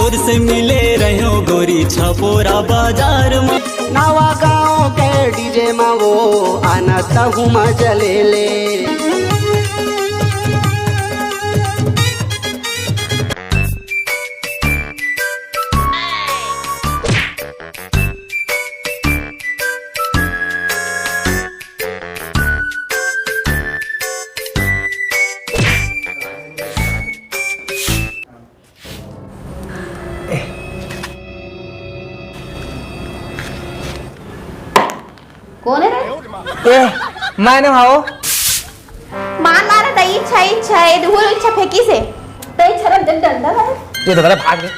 तोर से मिले रहो गोरी छपोरा बाजार में। नवा गाँव के डीजे में वो आना तहु मजा ले ले। कौन है रे? मैंने हाओ मान मारा तई इच्छा है धूल इच्छा फेंकी से तई छरम जब डंडा है ये तो गलत भाग गए।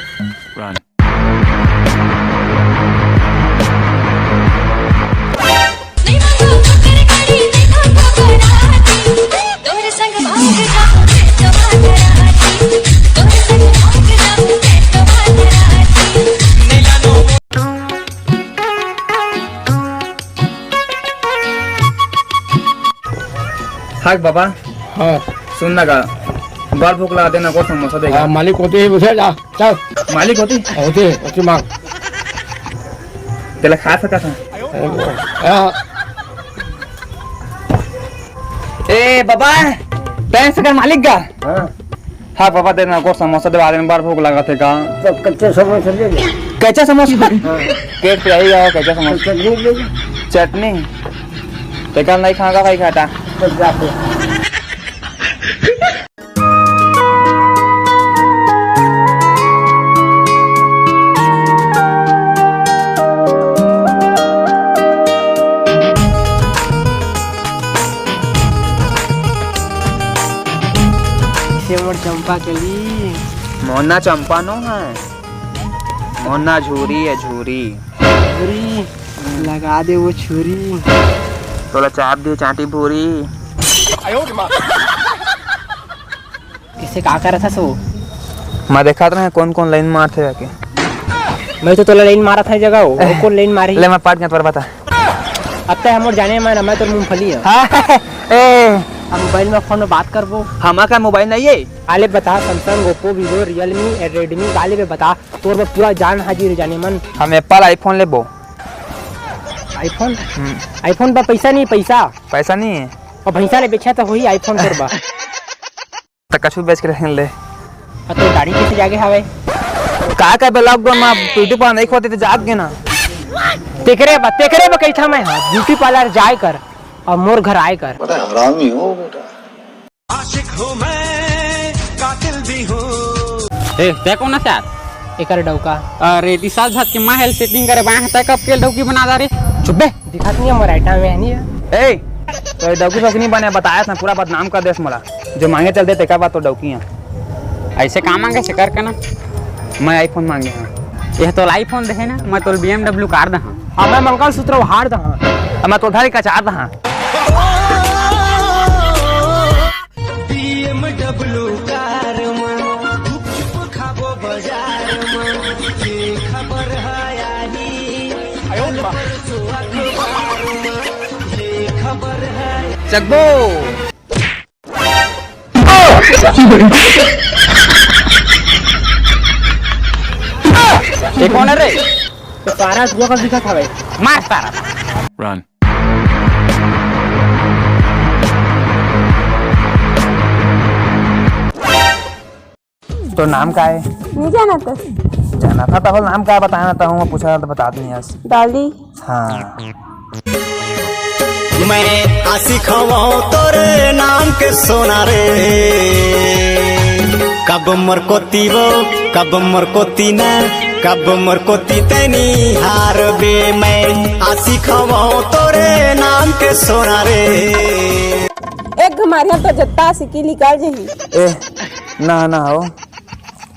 हाँ बाबा। हाँ सुनना का बाल भूख लगा देना को समोसा देगा। मालिक होते ही बुझे जा चल। मालिक होती होती मांग तेला खा सका था। ए बाबा पैसे का मालिक का। हाँ बाबा देना को समोसा दे में बार भूख लगा थे का। कच्चे समोसा दे दे। कैसा समोसा पेट पे आएगा कैसा समोसा चटनी ते कल नहीं खाएगा भाई खाता चंपा चली मोना चंपा नो है मोना झूरी है झूरी लगा दे वो छुरी तोला चाप दे चाटी भूरी। किसे का कर था सो मैं देखा था कौन कौन लाइन मार थे जाके। मैं तो तोला लाइन मारा था जगह वो कौन लाइन मारी ले मैं पाट गया पर बता अब तक हम जाने मैं तो मूंगफली है। हाँ ए हम मोबाइल में फोन में बात करबो हमारा का मोबाइल नहीं है आले बता Samsung Oppo Vivo Realme Redmi गाले पे बता तोर में पूरा जान हाजिर जाने मन। हम एप्पल आईफोन लेबो। आईफोन आईफोन पर पैसा नहीं है और भैंसा ले बेचा तो वही आईफोन पर बा तो कछु बेच के रख ले। तो गाड़ी कैसे जागे हवे का लॉकडाउन में ब्यूटी पार्लर नहीं खोते तो जाग के ना तेकरे बा कैथा मैं ब्यूटी पार्लर जाए कर और मोर घर आए कर। बड़ा हरामी हो बेटा। आशिक हूँ मैं कातिल भी हूँ। ए ते कौन साथ एकर डौका अरे दिशा झात के मां हेल्थ सेटिंग करे बाय हता कब के डौकी बना दा रे चुप बे दिखात नहीं हमर आइटम में नहीं है। ए तो डौकी फक नहीं बने बताया था पूरा बदनाम कर देस मला जो मांगे चल दे ते का बात तो डौकी है ऐसे काम मांगे से कर के ना मैं आईफोन मांगे हां ये तो आईफोन दे ना मैं तो BMW कार दा हां मैं मंगलसूत्र हार दा हां मैं तो धारी का चार दा हां BMW कार में गुपचुप खाबो बाजार में ये खबर है आई ये खबर है चकबो ये कौन है रे तो सारा जुआ का दिखा था भाई मार सारा रन। तो नाम का है नहीं जाना था तो नाम का बताना था मैं पूछा तो बता दूं यार डाली हाँ मैं आशिक हूँ तोरे नाम के सोना रे कब मरकोती वो कब मरकोती न कब मरकोती तेनी हार बे मैं आशिक हूँ तोरे नाम के सोना रे। एक घमारिया तो जत्ता सिकी निकाल जही ए ना हो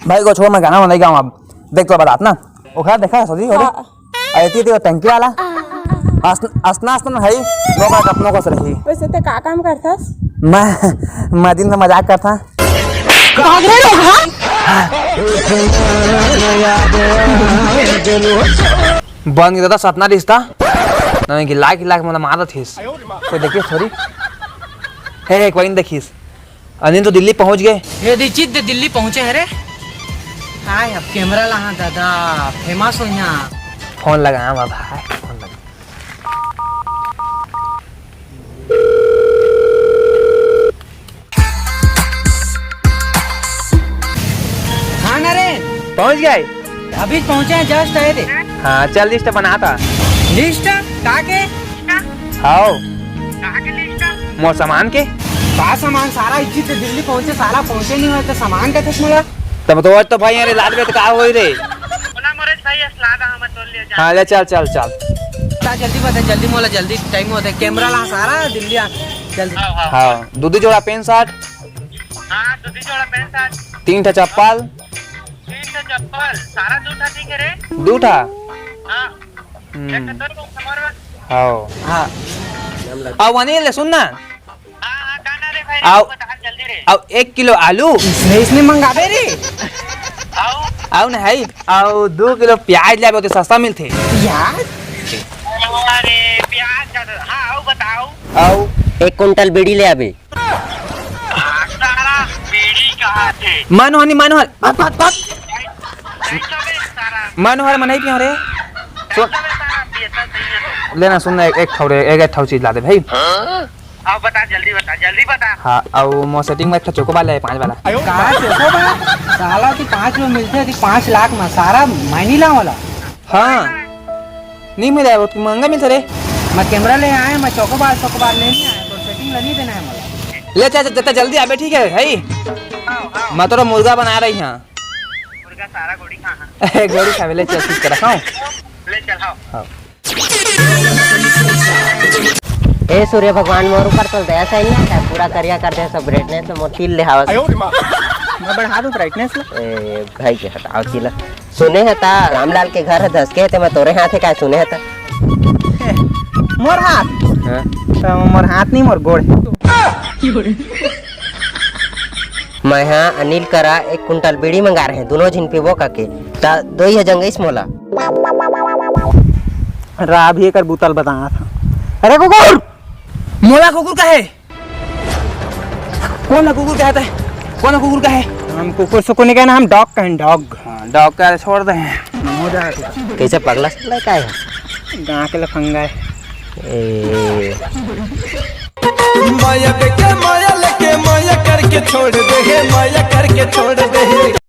भाई को छोड़ मैं गाना नहीं गाऊँ अब देख तो बता ना ओखा देखा सदी हो आई थी टंकी वाला अस्ना है लोग अपनों को रही। वैसे ते का काम करथस मैं दिन में मजाक करता बन गया था सपना रिश्ता नहीं कि लाख मतलब मारा थीस कोई देखिए सॉरी है एक बार देखिस अनिल तो दिल्ली पहुंच गए ये दीजित दिल्ली पहुंचे है रे आय अब कैमरा लहा दादा फेमस हो यहाँ फोन लगाया भाई फोन लगा हाँ नरेन पहुंच गए अभी पहुँचे हैं जस्ट आए थे हाँ चल लिस्ट बनाता लिस्ट कहाँ के आओ मोर सामान के का सामान सारा इच्छी से दिल्ली पहुँचे सारा पहुँचे नहीं हुए तो सामान का थे मेरा तब तो भाई अरे लाद में तो कहा हुई रे हाँ ले चल चल चल जल्दी बता जल्दी मोला जल्दी टाइम होता है कैमरा ला सारा दिल्ली जल्दी हाँ दूधी जोड़ा पेन शर्ट 3 ठा चप्पल दू ठा हाँ हाँ आओ अनिल सुन ना आओ 1 किलो आलू इसने मंगावे रे आओ ना है आओ 2 किलो प्याज लाए तो सस्ता मिलते यार आओ 1 कुंटल बीड़ी ले अभी मनोहर मनोहर मनाई क्यों रे लेना सुनना एक ठाव चीज ला दे भाई बता जल्दी बता हाँ आओ मो सेटिंग में एक चोकोबार ले 5 वाला कहाँ चोकोबार साला की 5 में मिलते हैं 5 लाख में सारा मायनी ला वाला हाँ नहीं मिला वो महंगा मिलता रे मैं कैमरा ले आया मैं चोकोबार लेने आया तो सेटिंग नहीं देना है मुझे ले चल जता जल्दी आबे ठीक है भाई मैं तो मुर्गा बना रही हां मुर्गा सारा गोड़ी कहां गोड़ी खावे ले चल ठीक कर रखाऊं ले चल हां ए सूर्य भगवान मोर ऊपर तो दया से नहीं आता पूरा करिया कर दे सब ब्राइटनेस तो मोतिल ले हावस मैं बढ़ा दूं ब्राइटनेस ए भाई के हटाओ किला सुने है ता रामलाल के घर धस के ते मैं तोरे हाथे का सुने है ता मोर हाथ हां तो मोर हाथ नहीं मोर गोड़ मैं यहाँ अनिल करा 1 कुंटल बीड़ी मंगा रहे हैं दोनों जिन पीबो का के ता 2 ही जंगईस मोला रा भी एक बोतल बताया था अरे कुकुर मोला कुकुर का है कौन कुकुर कहता है कौन कुकुर का है हम कुकुर से को नहीं कहना हम डॉग कहें डॉग डॉग का छोड़ दे हो जाएगा कैसे पगला चला का है गाँव के लफंगा है ए माया करके छोड़ दे माया करके छोड़ दे